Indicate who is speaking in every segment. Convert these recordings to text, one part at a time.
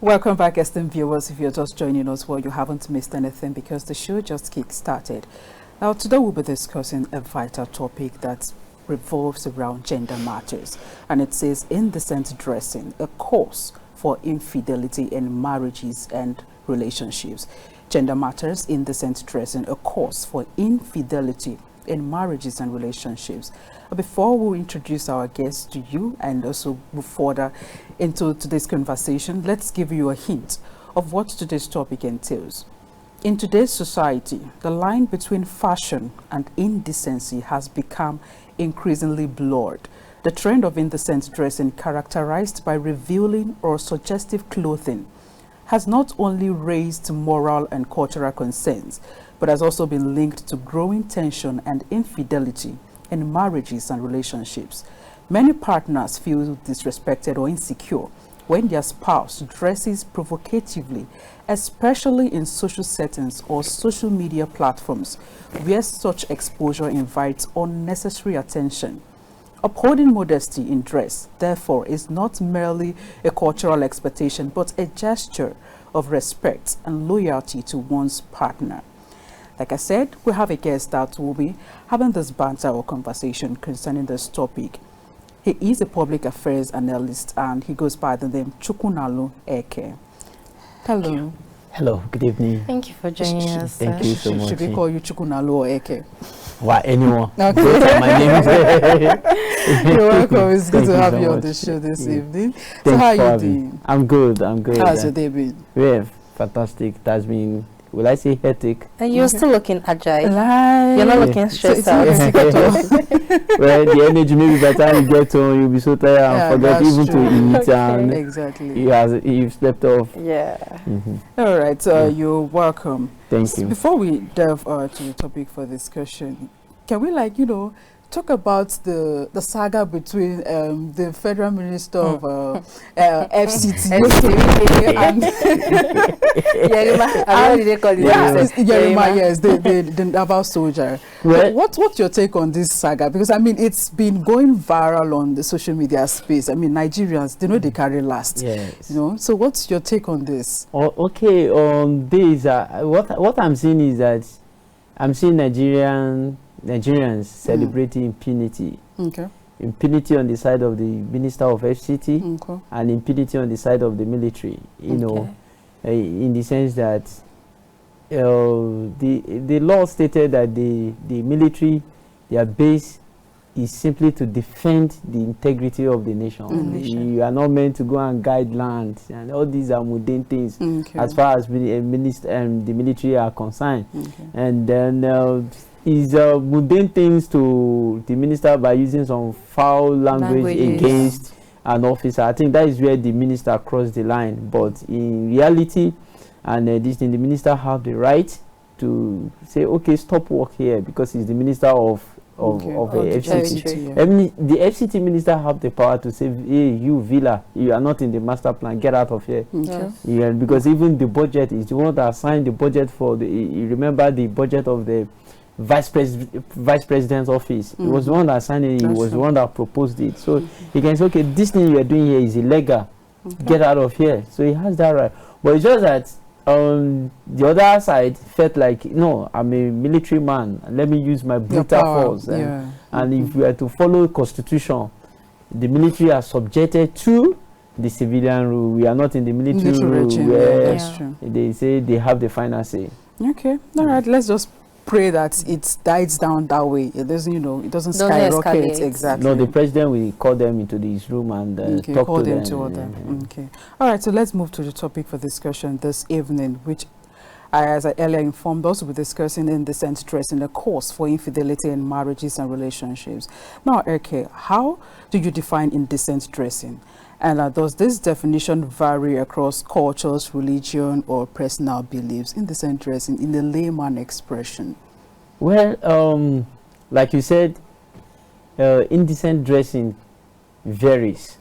Speaker 1: Welcome back, esteemed viewers. If you're just joining us, well, you haven't missed anything because the show just kick-started. Now, today we'll be discussing a vital topic that revolves around gender matters, and it says Indecent Dressing, a cause for infidelity in marriages and relationships. Gender matters, indecent dressing, a cause for infidelity in marriages and relationships. Before we introduce our guests to you and also move further into today's conversation, let's give you a hint of what today's topic entails. In today's society, the line between fashion and indecency has become increasingly blurred. The trend of indecent dressing, characterized by revealing or suggestive clothing, has not only raised moral and cultural concerns, but has also been linked to growing tension and infidelity in marriages and relationships. Many partners feel disrespected or insecure when their spouse dresses provocatively, especially in social settings or social media platforms, where such exposure invites unnecessary attention. Upholding modesty in dress, therefore, is not merely a cultural expectation, but a gesture of respect and loyalty to one's partner. Like I said, we have a guest that will be having this banter or conversation concerning this topic. He is a public affairs analyst and he goes by the name Onyeneke. Hello.
Speaker 2: Hello, good evening.
Speaker 3: Thank you for joining us.
Speaker 2: Thank you so much.
Speaker 1: Should we call you Onyeneke or Eke?
Speaker 2: Why, anyone?
Speaker 1: Okay.
Speaker 2: Those are my names.
Speaker 1: You're welcome. It's good
Speaker 2: Thank
Speaker 1: to
Speaker 2: you
Speaker 1: have
Speaker 2: so
Speaker 1: you on
Speaker 2: much.
Speaker 1: the show this evening.
Speaker 2: Thanks
Speaker 1: So how are
Speaker 2: for
Speaker 1: you
Speaker 2: having me.
Speaker 1: doing?
Speaker 2: I'm good, I'm good.
Speaker 1: How's your day been?
Speaker 2: Yeah, fantastic. It has been, will I say hectic?
Speaker 3: And you're still looking agile.
Speaker 1: Like,
Speaker 3: You're not looking stressed out.
Speaker 2: Well, the energy, maybe by the time you get home, you'll be so tired and forget
Speaker 1: that's
Speaker 2: even
Speaker 1: true.
Speaker 2: to eat and
Speaker 1: Exactly.
Speaker 2: you've slept off.
Speaker 3: Yeah.
Speaker 1: All right, you're welcome.
Speaker 2: Thank you.
Speaker 1: Before we delve to the topic for discussion, can we, talk about the saga between the Federal Minister of FCT and
Speaker 3: Yerima, how did they call it?
Speaker 1: Yerima, yes, the naval soldier.
Speaker 2: Well,
Speaker 1: What's your take on this saga? Because I mean, it's been going viral on the social media space. I mean, Nigerians, they know they carry last.
Speaker 2: yes.
Speaker 1: So what's your take on this?
Speaker 2: Okay, this what I'm seeing is that I'm seeing Nigerians celebrating impunity.
Speaker 1: Okay.
Speaker 2: Impunity on the side of the Minister of FCT
Speaker 1: Okay.
Speaker 2: and impunity on the side of the military. You know, in the sense that the law stated that the military, their base is simply to defend the integrity of the nation. You are not meant to go and guide land, and all these are mundane things as far as the military are concerned. And then is mundane things to the minister by using some foul language against an officer. I think that is where the minister crossed the line. But in reality, and this thing, the minister have the right to say, okay, stop work here, because he's the minister of the FCT. I mean, the FCT minister have the power to say, hey, you Villa, you are not in the master plan, get out of here. Yeah, because even the budget is the one that signed the budget for the. You remember the budget of the vice president's office. He was the one that signed it. He was the one that proposed it. So he can say, okay, this thing you are doing here is illegal. Get out of here. So he has that right. But it's just that the other side felt like, no, I'm a military man. Let me use my brutal force. And if we are to follow constitution, the military are subjected to the civilian rule. We are not in the military rule
Speaker 1: regime,
Speaker 2: where
Speaker 1: they
Speaker 2: say they have the final say.
Speaker 1: Okay, all right. Let's just pray that it dies down that way. It doesn't, it doesn't skyrocket.
Speaker 3: Escalate.
Speaker 1: Exactly.
Speaker 2: No, the president will call them into his room and talk to them.
Speaker 1: Okay. All right. So let's move to the topic for discussion this evening, which, as I earlier informed, also we're discussing indecent dressing, a cause for infidelity in marriages and relationships. Now, okay, how do you define indecent dressing? And does this definition vary across cultures, religion, or personal beliefs? Indecent dressing, in the layman expression.
Speaker 2: Well, like you said, indecent dressing varies.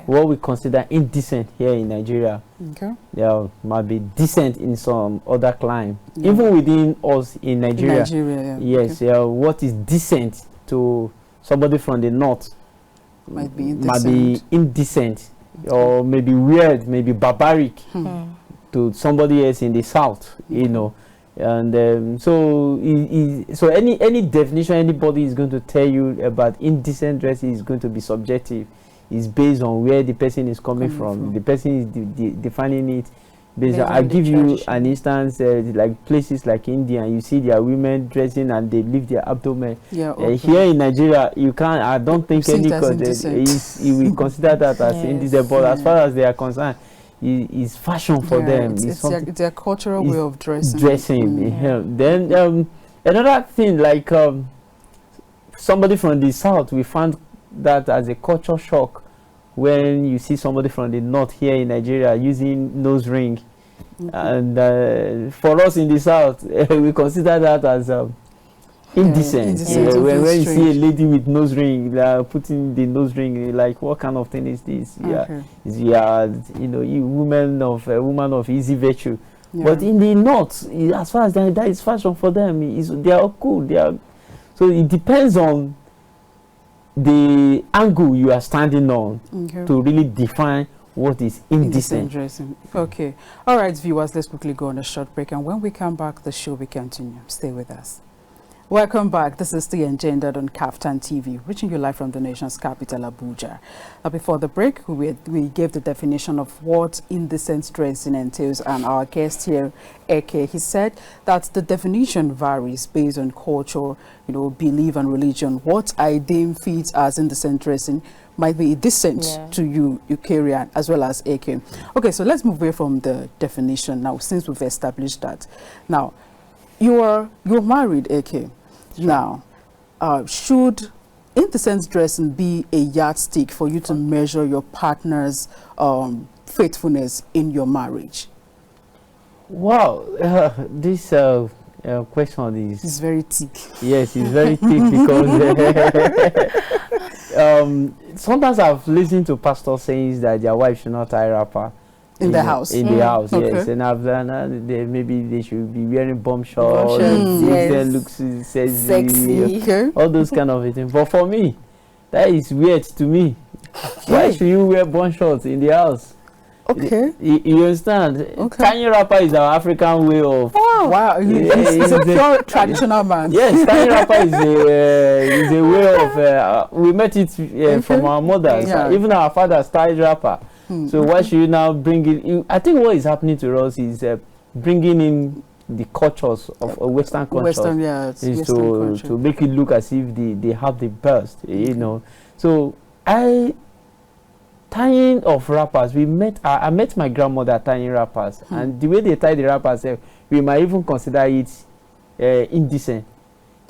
Speaker 2: What we consider indecent here in Nigeria, there might be decent in some other clime. Even within us in Nigeria, yes, what is decent to somebody from the north
Speaker 1: might be indecent
Speaker 2: or maybe weird, maybe barbaric to somebody else in the south, you know. And so any definition anybody is going to tell you about indecent dressing is going to be subjective. It's based on where the person is coming from. The person is defining it based on. I'll give you an instance, like places like India, and you see their women dressing and they leave their abdomen. Here in Nigeria, you can't. I don't think any you will consider that as indecent. But as far as they are concerned, it's fashion for them.
Speaker 1: It's their cultural way of dressing.
Speaker 2: Then another thing, like somebody from the south, we found that as a culture shock when you see somebody from the north here in Nigeria using nose ring. And for us in the south, we consider that as indecent. When you see a lady with nose ring, putting the nose ring, like, what kind of thing is this? You know, woman of easy virtue. But in the north, as far as that is fashion for them, they are cool. So it depends on the angle you are standing on to really define what is indecent
Speaker 1: dressing. Okay. All right, viewers, let's quickly go on a short break, and when we come back, the show will continue. Stay with us. Welcome back. This is The Engendered on Kaftan TV, reaching you live from the nation's capital, Abuja. Before the break, we gave the definition of what indecent dressing entails, and our guest here, Eke, he said that the definition varies based on culture, belief and religion. What I deem fit as indecent dressing might be decent to you, Eucharia, as well as Eke. Okay, so let's move away from the definition now, since we've established that. Now, you're married, Eke. Now, should indecent dressing be a yardstick for you to measure your partner's faithfulness in your marriage?
Speaker 2: Wow, this question is
Speaker 1: very thick.
Speaker 2: Yes, it's very thick because sometimes I've listened to pastors saying that their wife should not tie wrapper.
Speaker 1: In the house?
Speaker 2: In the house, yes. And I've done maybe they should be wearing bomb shorts, looks sexy, all those kind of things. But for me, that is weird to me. Why should you wear bomb shorts in the house?
Speaker 1: Okay.
Speaker 2: You understand? Okay. Tying wrapper is our African way of...
Speaker 1: Wow. He's a pure traditional man.
Speaker 2: Yes, tying wrapper is a way of... we met it from our mothers. Even our fathers tied wrapper. So why should you now bring it? I think what is happening to us is bringing in the cultures of Western cultures, to make it look as if they have the best, you know. So tying of wrappers, I met my grandmother tying wrappers, and the way they tie the wrappers, we might even consider it indecent.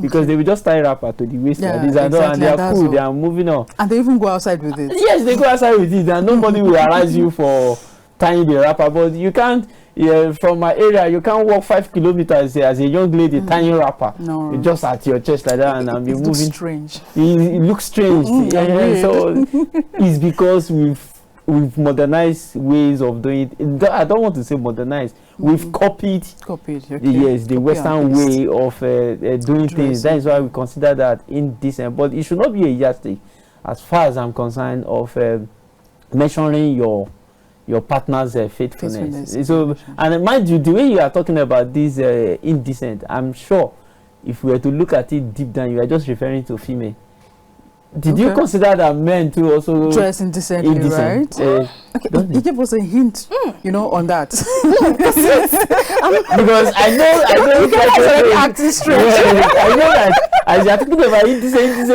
Speaker 2: Because they will just tie wrapper to the waist like this, and they are cool, they are moving on.
Speaker 1: And they even go outside with it.
Speaker 2: Yes, they go outside with it, and nobody will harass you for tying the wrapper. But you can't, from my area, you can't walk 5 kilometers as a young lady tying wrapper. No. You're just at your chest like that, and I'm moving.
Speaker 1: Looks strange.
Speaker 2: It looks strange. So it's because we've modernized ways of doing it. I don't want to say modernized. We've copied the Western way of doing things. That is why we consider that indecent. But it should not be a yardstick, as far as I'm concerned, of measuring your partner's faithfulness. So, and mind you, the way you are talking about this indecent, I'm sure if we were to look at it deep down, you are just referring to female. Did you consider that men too also
Speaker 1: dress indecently, right? He gave us a hint, on that.
Speaker 2: Because I know
Speaker 1: you guys already acting strange.
Speaker 2: I know that as you're talking about indecent.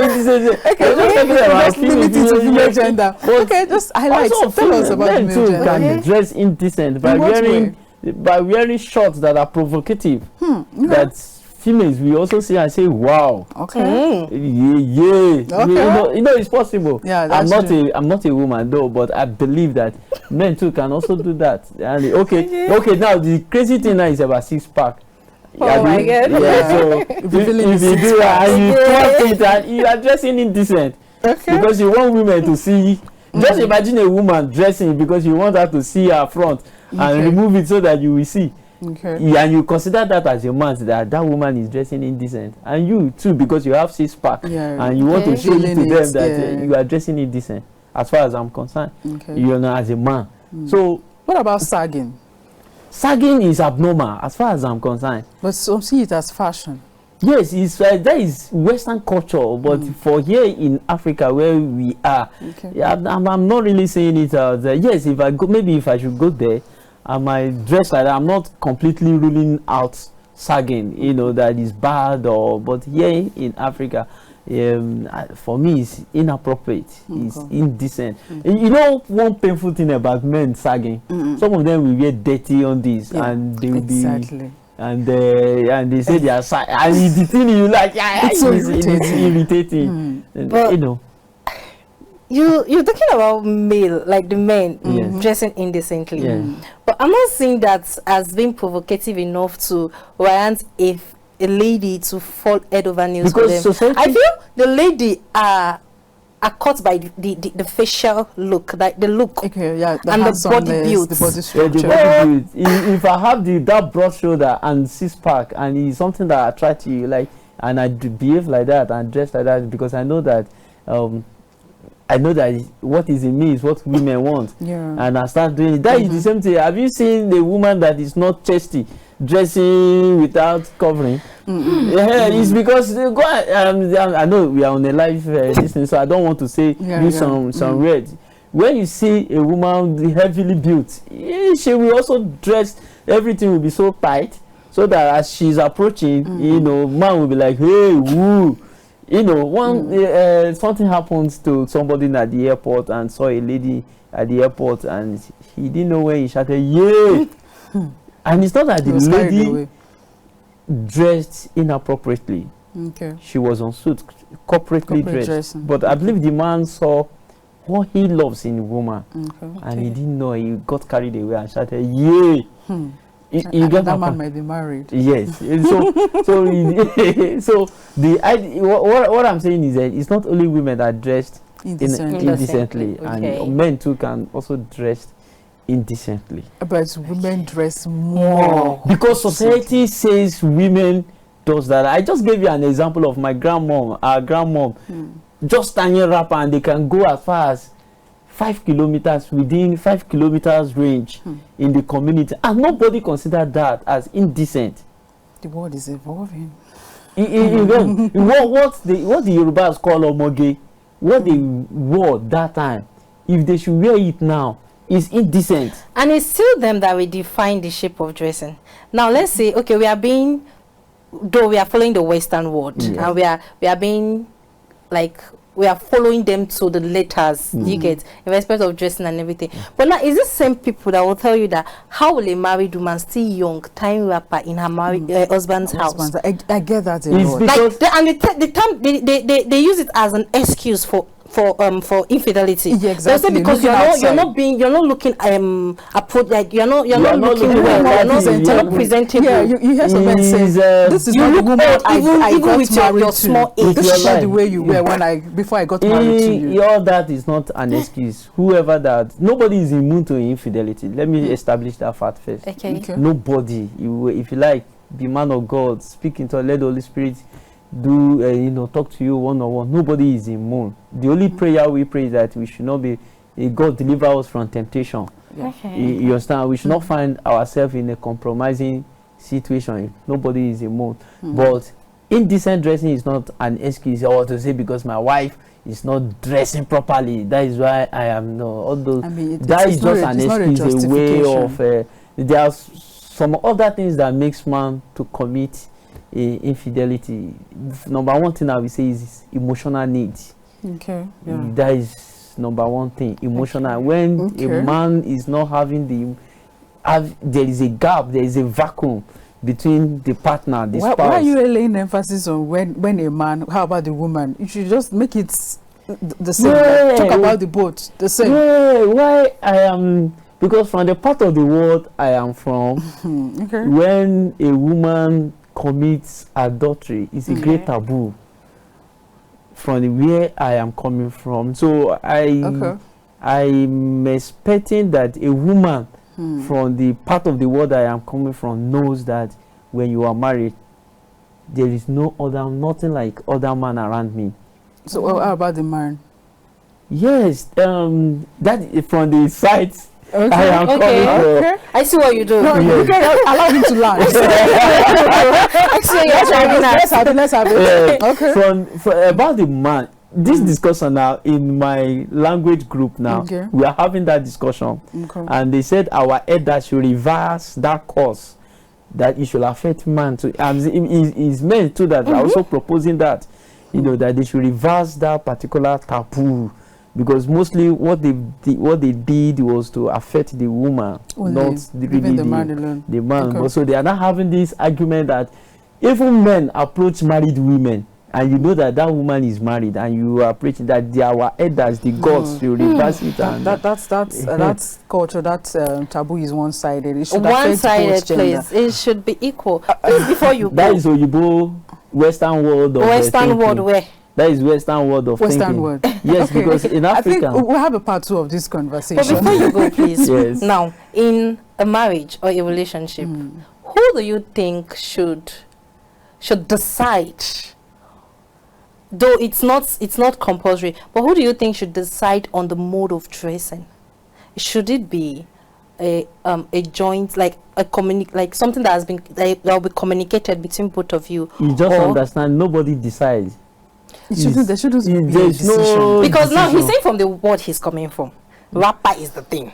Speaker 1: Limited to female gender. Okay, just highlight. Tell us about
Speaker 2: men too can dress indecent by wearing shorts that are provocative. That's females, we also see and say, wow.
Speaker 1: Okay.
Speaker 2: It's possible.
Speaker 1: Yeah,
Speaker 2: I'm not a woman though, but I believe that men too can also do that. And okay. Now the crazy thing now is about 6-pack.
Speaker 3: Oh my God.
Speaker 2: Yeah. So if you do that and you trust it and you are dressing indecent, because you want women to see. Just imagine a woman dressing because you want her to see her front and remove it so that you will see. And you consider that as a man, that woman is dressing indecent, and you too, because you have 6-pack and you want to show it to them that you are dressing indecent. as far as I'm concerned.
Speaker 1: Okay.
Speaker 2: You know, as a man. So
Speaker 1: what about sagging?
Speaker 2: Sagging is abnormal as far as I'm concerned.
Speaker 1: But some see it as fashion.
Speaker 2: Yes, it's that is Western culture, but for here in Africa where we are, yeah, I'm not really saying it as yes. If I go, maybe if I should go there, I might dress like that. I'm not completely ruling out sagging, you know, that is bad or. But here in Africa, for me, it's inappropriate. It's indecent. You know, one painful thing about men sagging. Some of them will get dirty on this, and they will be. And they say they are and the thing you like,
Speaker 1: it's so
Speaker 2: irritating.
Speaker 3: But,
Speaker 2: you know,
Speaker 3: you're talking about male, like the men dressing indecently. But I'm not saying that as being provocative enough to warrant if a lady to fall head over heels for them.
Speaker 2: Society,
Speaker 3: I feel the lady are caught by the facial look, like the look, and the body build.
Speaker 1: The body structure.
Speaker 2: If I have that broad shoulder and six-pack, and it's something that attracts you, like, and I behave like that and dress like that because I know that what is in me is what women want, and I start doing it. That is the same thing. Have you seen the woman that is not chesty dressing without covering? It's because I know we are on a live listening, so I don't want to say some words. When you see a woman heavily built, she will also dress, everything will be so tight, so that as she's approaching, you know, man will be like, hey, woo. You know, something happens to somebody at the airport and saw a lady at the airport, and he didn't know when he shouted, yeah. And it's not that the lady dressed inappropriately. She was on suit, corporately dressed. But I believe the man saw what he loves in a woman, and he didn't know. He got carried away and shouted, "Yeah!"
Speaker 1: That man might be married.
Speaker 2: Yes. So what I'm saying is that it's not only women that dressed indecently, and men too can also dress indecently.
Speaker 1: But women dress more
Speaker 2: because society says women does that. I just gave you an example of my grandmom. Our grandmom just standing rapper, and they can go as far as 5 kilometers within 5 kilometers range in the community, and nobody considered that as indecent.
Speaker 1: The world is evolving.
Speaker 2: What the Yorubas call omoge, what they wore that time, if they should wear it now, is indecent.
Speaker 3: And it's still them that will define the shape of dressing. Now let's say, okay, we are following the Western world, and we are being like, we are following them to the letters, you get, in respect of dressing and everything. But now, is this same people that will tell you that how will a married woman still young, time rapper in her married husband's house?
Speaker 1: I get that a lot.
Speaker 3: Like, they use it as an excuse for infidelity.
Speaker 1: Yeah, exactly.
Speaker 3: Because you're not looking like you're not looking well, you're not presentable.
Speaker 1: Yeah, you hear someone say, this is not the woman I got married to.
Speaker 3: Small age.
Speaker 1: This is not the way you were before I got married to you.
Speaker 2: All that is not an excuse. Whoever that, nobody is immune to infidelity. Let me establish that fact first.
Speaker 3: Okay.
Speaker 2: Nobody. If you like, be man of God, speak into, let the Holy Spirit do talk to you one-on-one. Nobody is immune. The only prayer we pray is that we should not be God deliver us from temptation. You understand? We should not find ourselves in a compromising situation. Nobody is immune. But indecent dressing is not an excuse, or to say because my wife is not dressing properly, that is why I am no. Although that is just an excuse, a way of there are some other things that makes man to commit infidelity. Number one thing I will say is emotional needs. That is number one thing, emotional. When a man is not having there is a gap, there is a vacuum between the partner, the spouse.
Speaker 1: Why are you laying emphasis on when a man? How about the woman? You should just make it the same. Talk about the both the same.
Speaker 2: Why I am, because from the part of the world I am from, when a woman commits adultery, it's a great taboo from where I am coming from. So I'm expecting that a woman from the part of the world I am coming from knows that when you are married, there is nothing like other man around me.
Speaker 1: So how about the man?
Speaker 2: Yes, that is from the site
Speaker 1: Okay.
Speaker 2: I am coming from.
Speaker 3: I see what you do.
Speaker 1: No, you can allow him to land.
Speaker 3: I see what you're trying
Speaker 1: Let's have it. Let's have it. Okay.
Speaker 2: From about the man, this discussion now in my language group now, we are having that discussion, and they said our elders should reverse that course, that it should affect man too. It's men too that are also proposing that, you know, that they should reverse that particular taboo, because mostly what they did was to affect the woman, not the man alone. The man. Okay. So they are not having this argument that even men approach married women, and you know that that woman is married, and you are preaching that they are our elders, the gods, to reverse it. And
Speaker 1: that's culture. That taboo is one-sided. It should
Speaker 3: one-sided, please. It should be equal. Before you
Speaker 2: that is Oyibo Western world of
Speaker 3: Western world where.
Speaker 2: That is Western world of
Speaker 1: Western
Speaker 2: thinking.
Speaker 1: world.
Speaker 2: Yes, okay. Because in Africa...
Speaker 1: I think we'll have a part 2 of this conversation.
Speaker 3: But before you go, please.
Speaker 2: Yes.
Speaker 3: Now, in a marriage or a relationship, who do you think should decide? Though it's not compulsory, but who do you think should decide on the mode of dressing? Should it be a joint, like something that has been that will be communicated between both of you?
Speaker 2: You just understand, nobody decides.
Speaker 1: There shouldn't be a decision.
Speaker 3: Because now he's saying from the word he's coming from, rapper is the thing.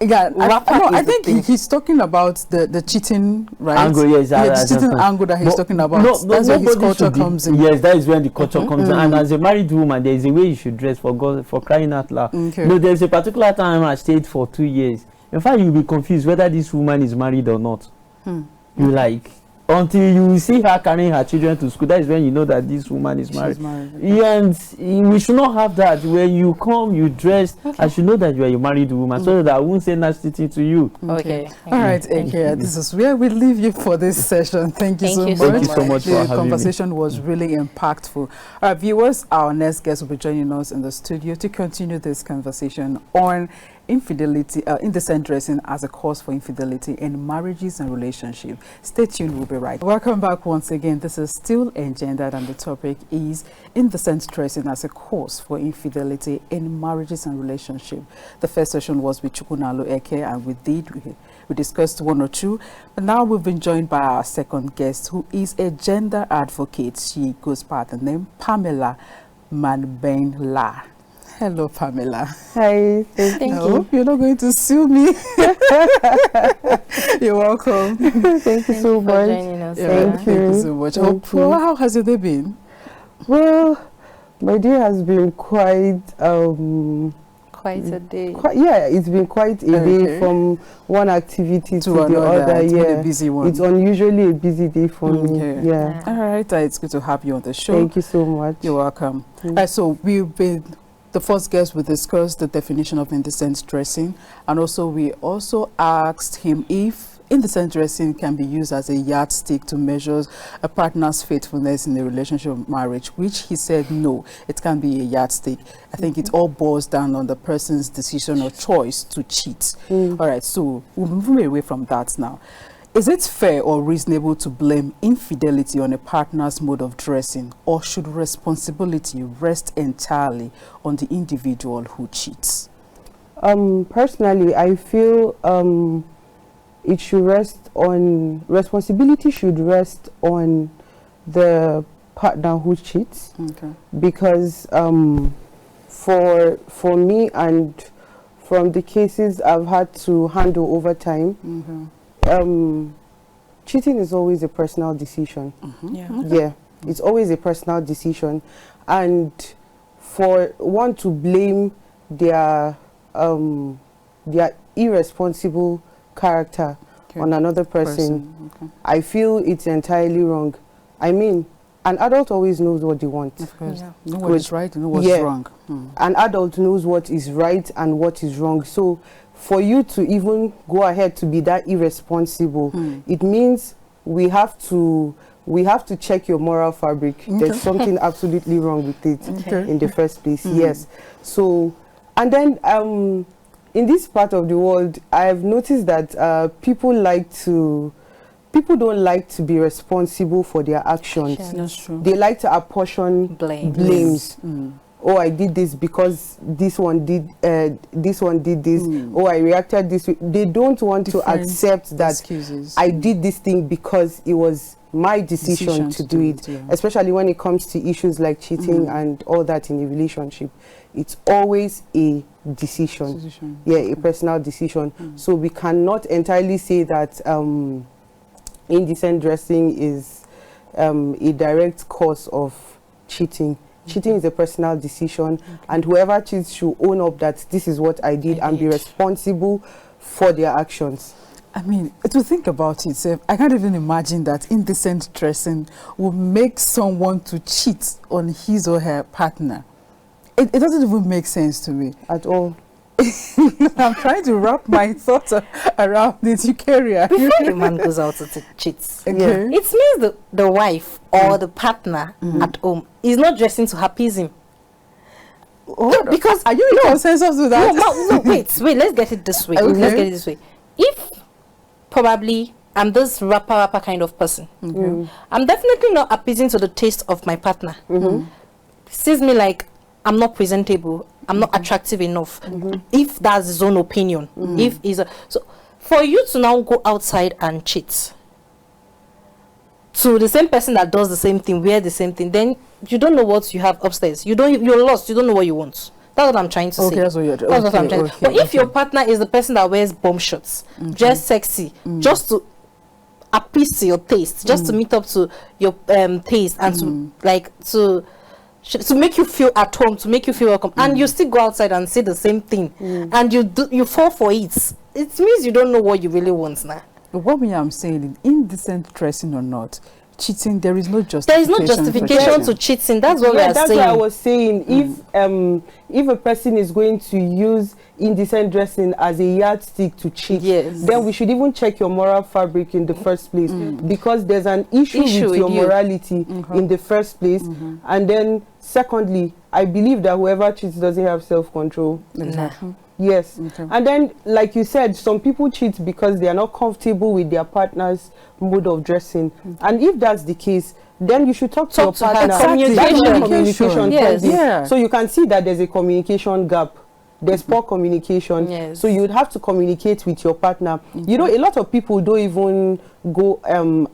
Speaker 1: Yeah, I think he's talking about the cheating, right?
Speaker 2: Angle, yes,
Speaker 1: the cheating angle that he's talking about. That's where his culture comes in.
Speaker 2: Yes, that is when the culture comes in. And as a married woman, there is a way you should dress, for God, for crying out loud.
Speaker 1: Okay.
Speaker 2: No, there's a particular time I stayed for 2 years. In fact, you'll be confused whether this woman is married or not. You like, until you see her carrying her children to school, that is when you know that this woman is married. Yeah, and we should not have that. When you come, you dress, I should know that you are a married woman, so that I won't say nasty thing to you.
Speaker 3: Okay.
Speaker 1: All right, Eucharia, this is where we leave you for this session. Thank you so much.
Speaker 2: Thank you so much for having me.
Speaker 1: The conversation was really impactful. Our viewers, our next guest will be joining us in the studio to continue this conversation on infidelity, indecent dressing as a cause for infidelity in marriages and relationships. Stay tuned, we'll be right. Welcome back once again. This is still Engendered, and the topic is indecent dressing as a cause for infidelity in marriages and relationships. The first session was with Onyeneke, and we discussed 1 or 2, but now we've been joined by our second guest, who is a gender advocate. She goes by the name Pamela Manbyen. Hello, Pamela.
Speaker 4: Hi, thank you.
Speaker 1: I hope you're not going to sue me. You're welcome.
Speaker 4: Thank you so much.
Speaker 1: Thank you so much. How has your day been?
Speaker 4: Well, my day has been quite
Speaker 3: a day.
Speaker 4: It's been quite a day, from one activity to the other.
Speaker 1: It's been a busy one.
Speaker 4: It's unusually a busy day for me. Yeah.
Speaker 1: All right. It's good to have you on the show.
Speaker 4: Thank you so much.
Speaker 1: You're welcome. So we've been... The first guest will discuss the definition of indecent dressing, and also we also asked him if indecent dressing can be used as a yardstick to measure a partner's faithfulness in a relationship or marriage, which he said no, it can't be a yardstick. I think it all boils down on the person's decision or choice to cheat. All right, so we're moving away from that now. Is it fair or reasonable to blame infidelity on a partner's mode of dressing, or should responsibility rest entirely on the individual who cheats?
Speaker 4: Personally, I feel it should responsibility should rest on the partner who cheats.
Speaker 1: Okay.
Speaker 4: Because for me, and from the cases I've had to handle over time, cheating is always a personal decision. Yeah, it's always a personal decision, and for one to blame their irresponsible character on another person. I feel it's entirely wrong. I mean, an adult always knows what they want.
Speaker 1: Of course. Know what is right and know what's wrong.
Speaker 4: An adult knows what is right and what is wrong. So for you to even go ahead to be that irresponsible, it means we have to check your moral fabric. There's something absolutely wrong with it in the first place. Yes. So, and then in this part of the world, I've noticed that people don't like to be responsible for their actions.
Speaker 1: That's true.
Speaker 4: They like to apportion blames. oh, I did this because this one did this. Oh, I reacted this way. They don't want to accept that
Speaker 1: excuses.
Speaker 4: I did this thing because it was my decision to do it.
Speaker 1: Yeah.
Speaker 4: Especially when it comes to issues like cheating and all that in a relationship. It's always a decision. Yeah, a personal decision. So we cannot entirely say that indecent dressing is a direct cause of cheating. Cheating is a personal decision, and whoever cheats should own up that this is what I did and be responsible for their actions.
Speaker 1: I mean, to think about it, I can't even imagine that indecent dressing will make someone to cheat on his or her partner. It doesn't even make sense to me.
Speaker 4: At all.
Speaker 1: I'm trying to wrap my thoughts around this, Eucharia.
Speaker 3: Before the man goes out to cheat,
Speaker 1: Okay.
Speaker 3: it means the wife or the partner at home is not dressing to appease him. Because
Speaker 1: are you in consensus with that?
Speaker 3: No, wait, let's get it this way.
Speaker 1: Okay.
Speaker 3: Let's get it this way. If probably I'm this rapper kind of person, I'm definitely not appeasing to the taste of my partner. Sees me like I'm not presentable, I'm not attractive enough. If that's his own opinion, if he's so for you to now go outside and cheat to the same person that does the same thing, wear the same thing, then you don't know what you have upstairs. You're lost. You don't know what you want. That's what I'm trying to say.
Speaker 1: That's what you're doing.
Speaker 3: That's what I'm trying to say. But if your partner is the person that wears bomb shirts, dress sexy, just to appease to your taste, just to meet up to your taste, and to like to make you feel at home, to make you feel welcome, and you still go outside and say the same thing, and you fall for it, it means you don't know what you really want now.
Speaker 1: What I'm saying, indecent dressing or not, cheating, there is no justification.
Speaker 3: There is no justification to cheating. That's what we are
Speaker 4: that's
Speaker 3: saying.
Speaker 4: what I was saying. If a person is going to use indecent dressing as a yardstick to cheat, then we should even check your moral fabric in the first place, because there's an issue with your morality in the first place, and then secondly, I believe that whoever cheats doesn't have self-control.
Speaker 1: Exactly.
Speaker 4: Yes. And then, like you said, some people cheat because they are not comfortable with their partner's mode of dressing. And if that's the case, then you should talk to your partner.
Speaker 3: Exactly.
Speaker 4: That's where communication
Speaker 3: yes.
Speaker 4: comes in. So you can see that there's a communication gap. There's poor communication.
Speaker 3: Yes.
Speaker 4: So you would have to communicate with your partner. You know, a lot of people don't even go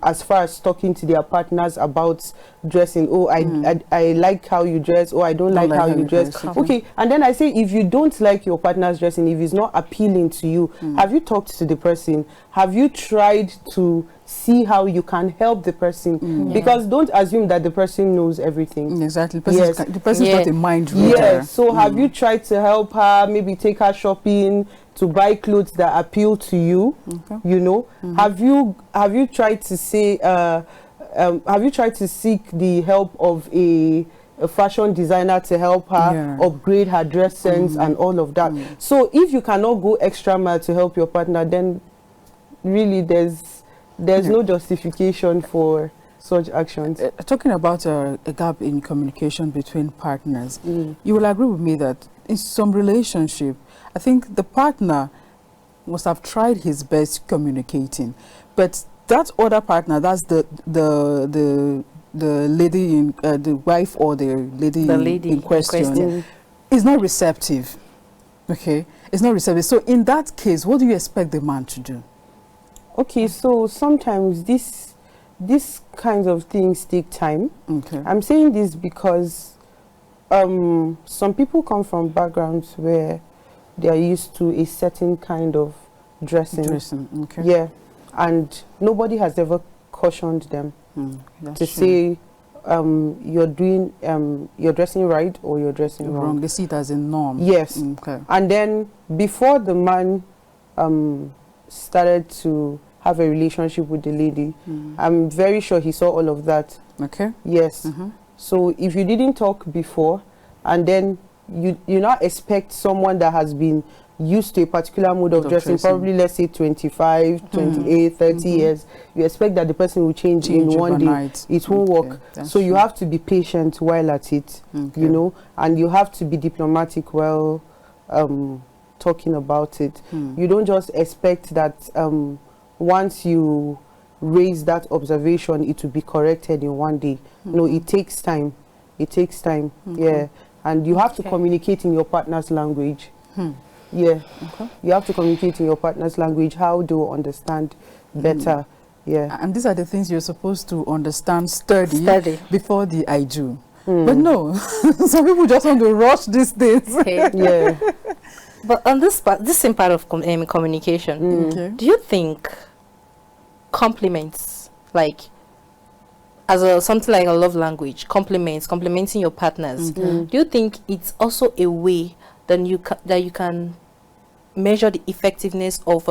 Speaker 4: as far as talking to their partners about dressing. Oh, I like how you dress. Oh, I don't like how you dress. Okay, and then I say, if you don't like your partner's dressing, if it's not appealing to you, have you talked to the person? Have you tried to see how you can help the person? Because don't assume that the person knows everything.
Speaker 1: Exactly. The person's not a mind reader.
Speaker 4: Yes. So have you tried to help her, maybe take her shopping, to buy clothes that appeal to you? You know, have you tried to say have you tried to seek the help of a fashion designer to help her upgrade her dress sense and all of that? So if you cannot go extra mile to help your partner, then really there's no justification for such actions.
Speaker 1: Talking about a gap in communication between partners, you will agree with me that in some relationship, I think the partner must have tried his best communicating, but that other partner, that's the lady in the wife or the lady in question, is not receptive. Okay, it's not receptive. So in that case, what do you expect the man to do?
Speaker 4: Okay, so sometimes these kinds of things take time.
Speaker 1: Okay.
Speaker 4: I'm saying this because some people come from backgrounds where they are used to a certain kind of dressing.
Speaker 1: Okay.
Speaker 4: Yeah, and nobody has ever cautioned them to say you're dressing right or you're dressing wrong.
Speaker 1: They see it as a norm.
Speaker 4: Yes.
Speaker 1: Okay.
Speaker 4: And then before the man started to have a relationship with the lady, I'm very sure he saw all of that.
Speaker 1: Okay.
Speaker 4: Yes. So if you didn't talk before, and then you now expect someone that has been used to a particular mode of dressing, probably let's say 25, 28, 30 years, you expect that the person will change in one day. It won't work. So you have to be patient while at it, you know, and you have to be diplomatic while talking about it. You don't just expect that once you raise that observation, it will be corrected in one day. No, it takes time. It takes time. Yeah. and you have to communicate in your partner's language. Yeah, you have to communicate in your partner's language, how they will understand better. Yeah,
Speaker 1: and these are the things you're supposed to understand study. Before the I do. But no, some people just want to rush these things.
Speaker 3: Okay.
Speaker 4: yeah.
Speaker 3: But on this part, this same part of communication, do you think compliments, like as something like a love language, complimenting your partners, do you think it's also a way that you can measure the effectiveness of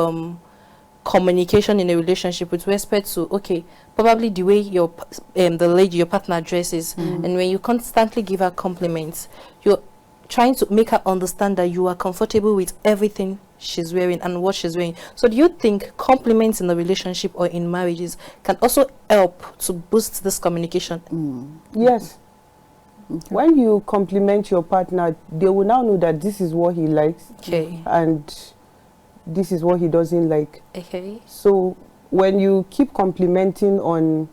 Speaker 3: communication in a relationship with respect to, okay, probably the way your partner dresses, and when you constantly give her compliments, you're trying to make her understand that you are comfortable with everything she's wearing and what she's wearing. So do you think compliments in a relationship or in marriages can also help to boost this communication?
Speaker 4: Yes. When you compliment your partner, they will now know that this is what he likes, and this is what he doesn't like.
Speaker 3: Okay.
Speaker 4: So when you keep complimenting on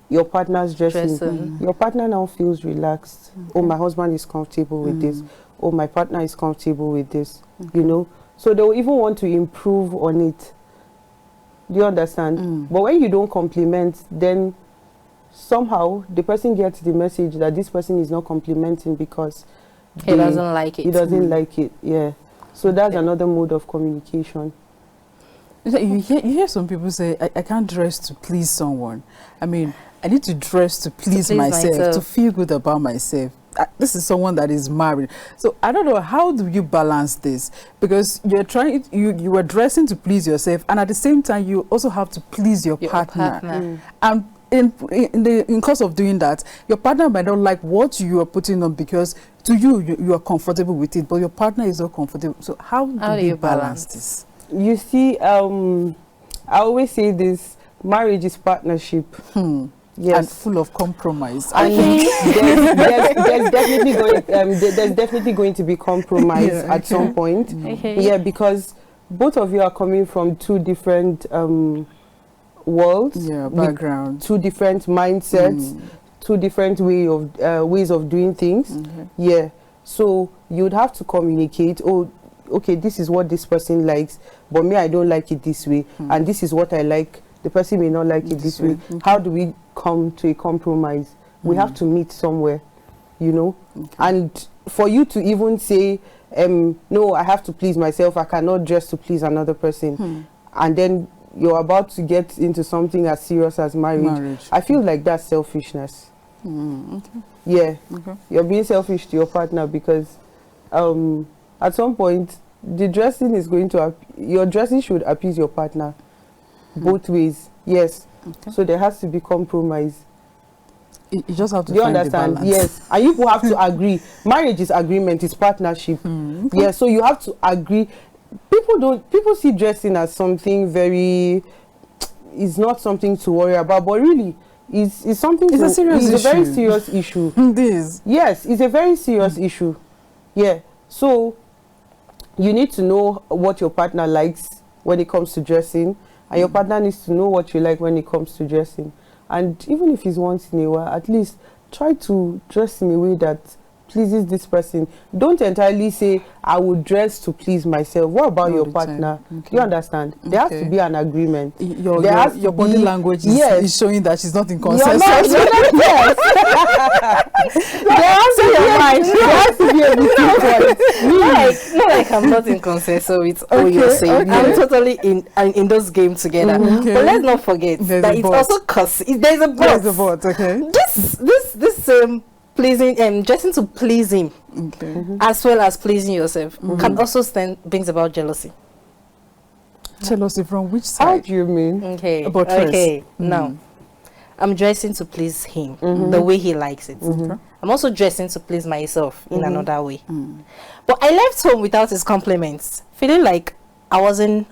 Speaker 4: your partner's dressing, your partner now feels relaxed. Oh, my husband is comfortable with this. Oh, my partner is comfortable with this. You know, so they will even want to improve on it. Do you understand? But when you don't compliment, then somehow the person gets the message that this person is not complimenting because
Speaker 3: he doesn't like it.
Speaker 4: He doesn't like it. Yeah. So that's another mode of communication.
Speaker 1: You hear some people say, I can't dress to please someone. I mean, I need to dress to please myself, to feel good about myself. This is someone that is married. So I don't know, how do you balance this? Because you're trying, you are dressing to please yourself, and at the same time, you also have to please your partner. And in course of doing that, your partner might not like what you are putting on, because to you are comfortable with it, but your partner is not comfortable. So how do you balance this?
Speaker 4: You see, I always say this: marriage is partnership. Yes,
Speaker 1: and full of compromise.
Speaker 4: And there's definitely going to be compromise at some point. Yeah, because both of you are coming from two different worlds,
Speaker 1: backgrounds,
Speaker 4: two different mindsets, two different ways of doing things. Yeah, so you'd have to communicate. Oh, okay, this is what this person likes, but me, I don't like it this way, and this is what I like. The person may not like it this way. How do we come to a compromise? We have to meet somewhere, you know. And for you to even say, no, I have to please myself, I cannot dress to please another person, and then you're about to get into something as serious as marriage. I feel like that's selfishness. Yeah, you're being selfish to your partner, because at some point the dressing is going to your dressing should appease your partner both ways. Yes. So there has to be compromise.
Speaker 1: You just have to
Speaker 4: do you
Speaker 1: find
Speaker 4: understand?
Speaker 1: the balance.
Speaker 4: Yes, and you have to agree. Marriage is agreement, it's partnership. Yeah, so you have to agree. People see dressing as something very, it's not something to worry about, but really it's something.
Speaker 1: It's a serious issue.
Speaker 4: It's a very serious issue. Yes, it's a very serious issue. Yeah, so you need to know what your partner likes when it comes to dressing, and your partner needs to know what you like when it comes to dressing. And even if it's once in a while, at least try to dress in a way that pleases this person. Don't entirely say, I will dress to please myself. What about your partner? You understand? There has to be an agreement.
Speaker 1: Your body language is showing that she's not in consensus.
Speaker 4: Yes. There has to be a meeting point.
Speaker 3: Not like I'm not in consensus with all you're saying. I'm totally in those games together. But let's not forget that it's also there's a but.
Speaker 1: There's a but, okay.
Speaker 3: This pleasing dressing to please him, as well as pleasing yourself, can also brings about jealousy.
Speaker 1: Jealousy from which side?
Speaker 4: How do you mean?
Speaker 3: Okay. Now, I'm dressing to please him the way he likes it. I'm also dressing to please myself in another way. But I left home without his compliments, feeling like I wasn't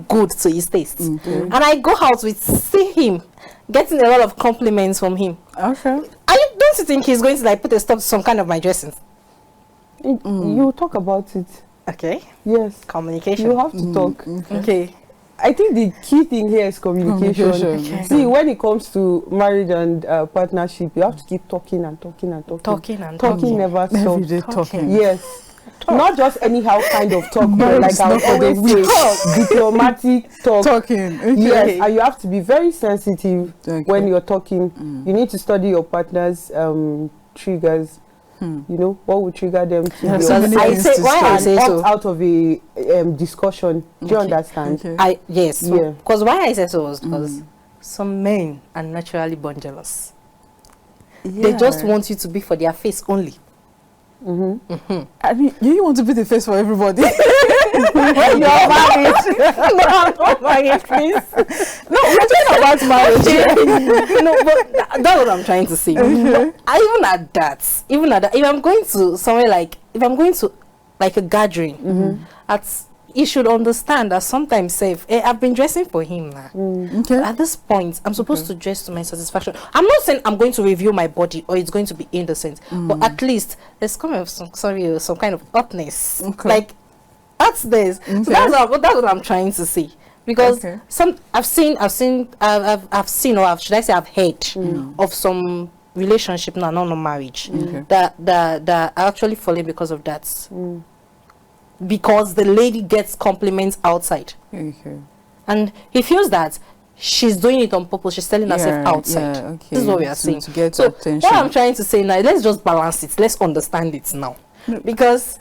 Speaker 3: good to his taste. And I go out with see him getting a lot of compliments from him. Don't you think he's going to like put a stop to some kind of my dressing?
Speaker 4: You talk about it.
Speaker 3: Okay.
Speaker 4: Yes.
Speaker 3: Communication.
Speaker 4: You have to talk.
Speaker 3: Okay.
Speaker 4: I think the key thing here is communication.
Speaker 1: Okay.
Speaker 4: See, when it comes to marriage and partnership, you have to keep talking and talking and talking. Talking never stops.
Speaker 1: Every day talking.
Speaker 4: Yes. Not just anyhow kind of talk, but like I always say, diplomatic talk.
Speaker 1: Talking. Okay.
Speaker 4: Yes, and you have to be very sensitive when you're talking. You need to study your partner's triggers. You know, what would trigger them to opt out of a discussion. Do you understand?
Speaker 3: Yes. Because why I said so was because some men are naturally born jealous. They just want you to be for their face only.
Speaker 1: I mean, you want to be the face for everybody.
Speaker 3: When you're married. No, I'm not married, please.
Speaker 1: No, we're talking about marriage.
Speaker 3: No, but that's what I'm trying to say. Even at that, if I'm going to somewhere like, if I'm going to like a gathering, you should understand that sometimes I've been dressing for him now. At this point, I'm supposed to dress to my satisfaction. I'm not saying I'm going to review my body or it's going to be indecent, but at least there's kind of some kind of hotness. Like that's this. So that's what I'm trying to say. Because I've seen or should I say I've heard of some relationship now, not marriage, that are actually falling because of that. Because the lady gets compliments outside, and he feels that she's doing it on purpose. She's telling herself outside. This is what we are saying.
Speaker 1: To get
Speaker 3: so
Speaker 1: attention.
Speaker 3: what I'm trying to say now, let's just balance it. Let's understand it now, because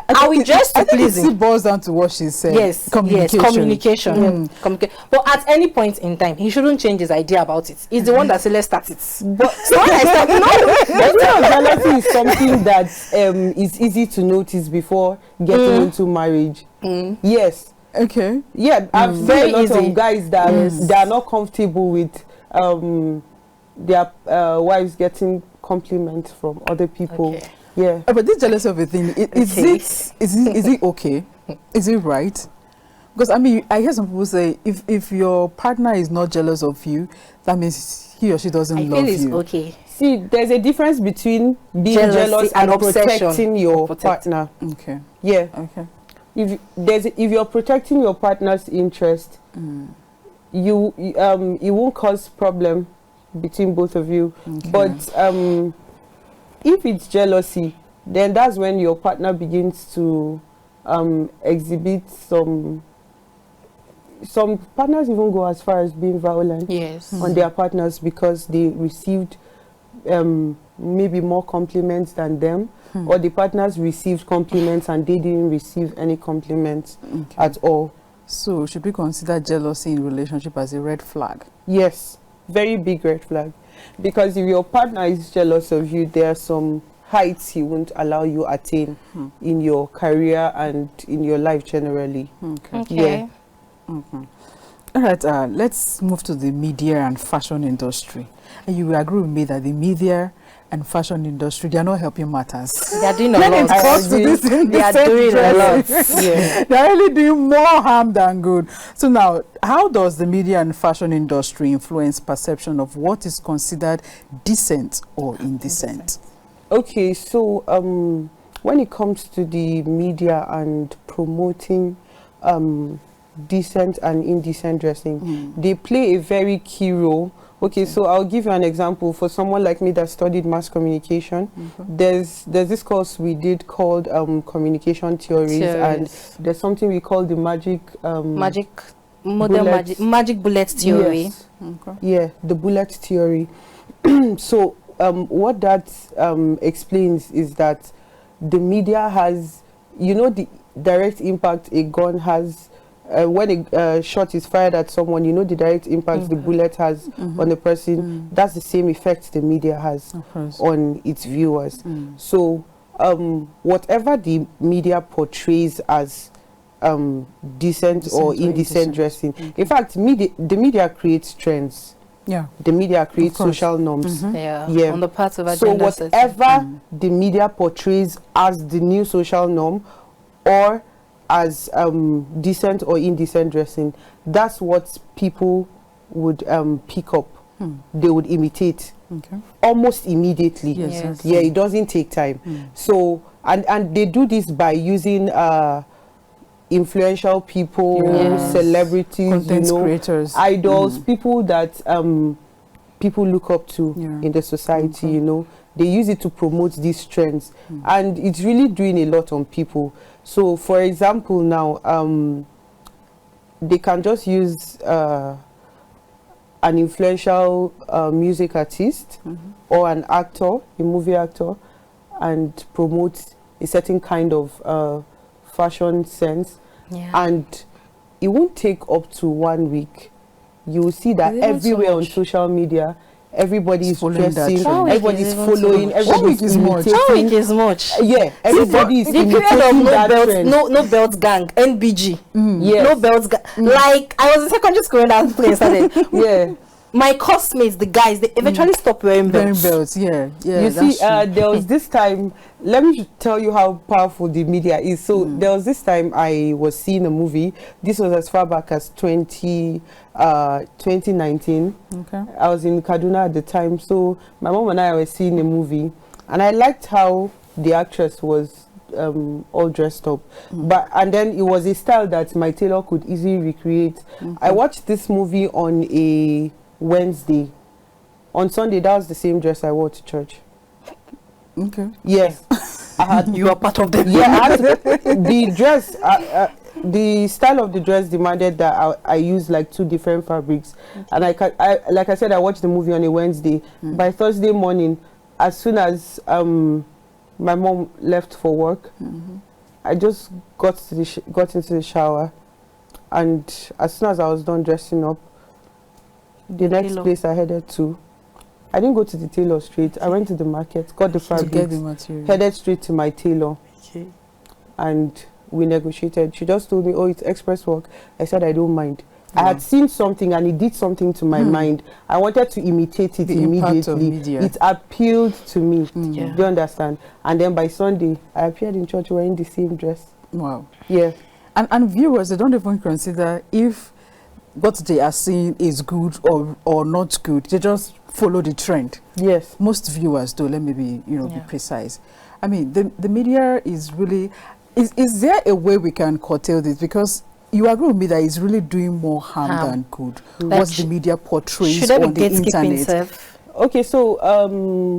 Speaker 3: I will just to please him.
Speaker 1: It boils down to what she's saying.
Speaker 3: Yes, communication. But at any point in time, he shouldn't change his idea about it. He's the one that said let's start it. But so when I start,
Speaker 4: jealousy is something that is easy to notice before getting into marriage. Yes.
Speaker 1: Okay.
Speaker 4: Yeah, I've seen a lot of guys that they are not comfortable with their wives getting compliments from other people. Yeah,
Speaker 1: but this jealousy of a thing, is it okay? Is it right? Because I mean, I hear some people say if your partner is not jealous of you, that means he or she doesn't love you.
Speaker 3: I feel it's okay.
Speaker 4: See, there's a difference between being jealous and protecting your partner.
Speaker 1: Okay.
Speaker 4: Yeah.
Speaker 1: Okay.
Speaker 4: If you're protecting your partner's interest, you it won't cause problem between both of you. But if it's jealousy, then that's when your partner begins to exhibit some partners even go as far as being violent on their partners because they received maybe more compliments than them, or the partners received compliments and they didn't receive any compliments at all.
Speaker 1: So should we consider jealousy in relationship as a red flag?
Speaker 4: Yes, very big red flag. Because if your partner is jealous of you, there are some heights he won't allow you attain in your career and in your life generally.
Speaker 3: Yeah.
Speaker 1: All right, let's move to the media and fashion industry. And you will agree with me that the media and fashion industry, they are not helping matters.
Speaker 3: They are doing a lot. They are doing a lot.
Speaker 1: They are really doing more harm than good. So now, how does the media and fashion industry influence perception of what is considered decent or indecent?
Speaker 4: Okay, so when it comes to the media and promoting decent and indecent dressing, they play a very key role. Okay, so I'll give you an example. For someone like me that studied mass communication, there's this course we did called communication theories, and there's something we call the magic
Speaker 3: bullet theory.
Speaker 4: Yes. Yeah, the bullet theory. So what that explains is that the media has, you know, the direct impact a gun has. When a shot is fired at someone, you know the direct impact the bullet has on the person. That's the same effect the media has on its viewers. So whatever the media portrays as decent or indecent dressing, in fact, the media creates trends. Yeah, the media creates social norms.
Speaker 3: On the part of
Speaker 4: so whatever the media portrays as the new social norm, or as decent or indecent dressing, that's what people would pick up. They would imitate almost immediately. Yeah, it doesn't take time. So and they do this by using influential people,
Speaker 1: Yes.
Speaker 4: celebrities,
Speaker 1: Content creators,
Speaker 4: idols, people that people look up to in the society,
Speaker 1: Okay.
Speaker 4: you know. They use it to promote these trends, and it's really doing a lot on people. So, for example, now they can just use an influential music artist or an actor, a movie actor, and promote a certain kind of fashion sense, and it won't take up to 1 week. You will see that everywhere on social media, everybody is dressing, everybody's following, everybody's imitating.
Speaker 3: 1 week is much.
Speaker 4: Yeah, everybody is imitating that trend.
Speaker 3: No belt gang, NBG.
Speaker 4: Yes.
Speaker 3: No belt gang. Like, I was in secondary school when that plane started.
Speaker 4: Yeah.
Speaker 3: My classmates, the guys, they eventually stopped wearing belts.
Speaker 1: Yeah.
Speaker 4: You see, there was this time, let me tell you how powerful the media is. So there was this time I was seeing a movie. This was as far back as 2019.
Speaker 1: Okay.
Speaker 4: I was in Kaduna at the time. So my mom and I were seeing a movie, and I liked how the actress was all dressed up. And then it was a style that my tailor could easily recreate. I watched this movie on a Wednesday. On Sunday, that was the same dress I wore to church.
Speaker 1: Okay.
Speaker 4: Yes. I had
Speaker 3: You are part of them.
Speaker 4: Yeah, I had the dress, the style of the dress demanded that I use like 2 different fabrics. And like I said, I watched the movie on a Wednesday. By Thursday morning, as soon as my mom left for work, I just got into the shower, and as soon as I was done dressing up, the next place I headed to, I didn't go to the tailor straight. I went to the market, got the fabrics, headed straight to my tailor, and we negotiated. She just told me, "Oh, it's express work." I said, "I don't mind." I had seen something, and it did something to my mind. I wanted to imitate it immediately. It appealed to me. Do you understand? And then by Sunday, I appeared in church wearing the same dress.
Speaker 1: Wow.
Speaker 4: Yeah.
Speaker 1: And viewers, they don't even consider if what they are seeing is good or not good. They just follow the trend.
Speaker 4: Yes.
Speaker 1: Most viewers do. Let me be, be precise. I mean, the media is really... Is there a way we can curtail this? Because you agree with me that it's really doing more harm than good. What the media portrays on the internet.
Speaker 4: Okay, so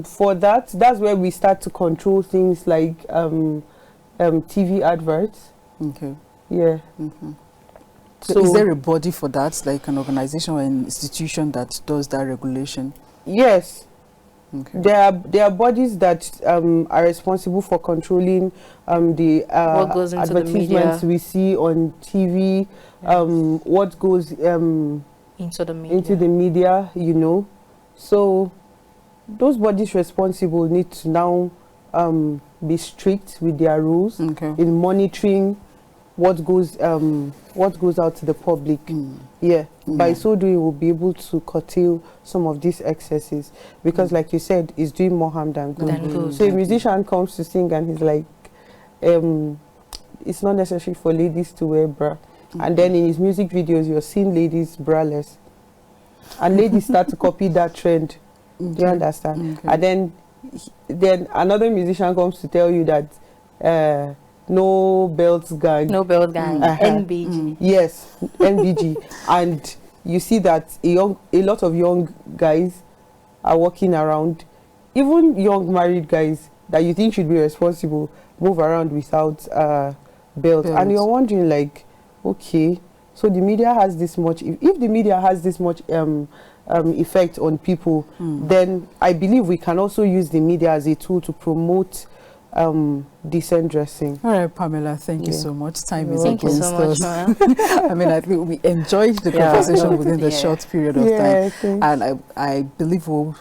Speaker 4: for that's where we start to control things like TV adverts.
Speaker 1: Okay.
Speaker 4: Yeah.
Speaker 1: So is there a body for that, like an organization or an institution that does that regulation?
Speaker 4: Yes.
Speaker 1: Okay.
Speaker 4: There are bodies that are responsible for controlling the
Speaker 3: what goes into
Speaker 4: advertisements we see on TV, what goes
Speaker 3: into the
Speaker 4: media, you know. So those bodies responsible need to now be strict with their rules in monitoring what goes out to the public. By so doing, we'll be able to curtail some of these excesses, because like you said, it's doing more harm than good. So a musician comes to sing and he's like, it's not necessary for ladies to wear bra, and then in his music videos you're seeing ladies braless, and ladies start to copy that trend. Do you understand? And then another musician comes to tell you that no belts gang.
Speaker 3: NBG.
Speaker 4: Yes, NBG. And you see that a lot of young guys are walking around, even young married guys that you think should be responsible, move around without belts. And you're wondering, like, okay, so the media has this much. If the media has this much effect on people, then I believe we can also use the media as a tool to promote decent dressing. All
Speaker 1: right, Pamela, thank you so much. Time is against us. I mean, I think we enjoyed the conversation within the short period of time, and I believe we'll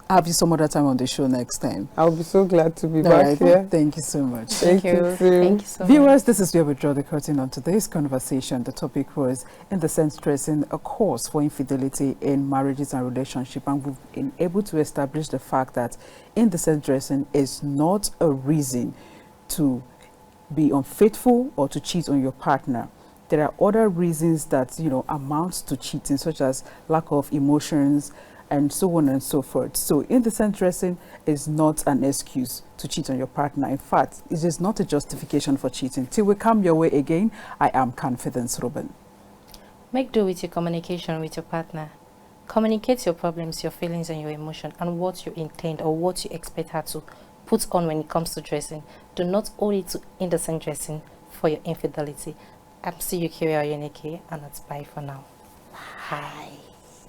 Speaker 1: have you some other time on the show next time.
Speaker 4: I'll be so glad to be back here.
Speaker 1: Thank you so much.
Speaker 4: Thank you.
Speaker 3: Thank you so much.
Speaker 1: Viewers, this is where we draw the curtain on today's conversation. The topic was Indecent Dressing, a cause for infidelity in marriages and relationships, and we've been able to establish the fact that indecent dressing is not a reason to be unfaithful or to cheat on your partner. There are other reasons that amount to cheating, such as lack of emotions, and so on and so forth. So indecent dressing is not an excuse to cheat on your partner. In fact, it is not a justification for cheating. Till we come your way again, I am Confidence Reuben.
Speaker 3: Make do with your communication with your partner. Communicate your problems, your feelings, and your emotion, and what you intend or what you expect her to put on when it comes to dressing. Do not hold it to indecent dressing for your infidelity. I'm still Eucharia Onyeneke, and that's bye for now. Bye.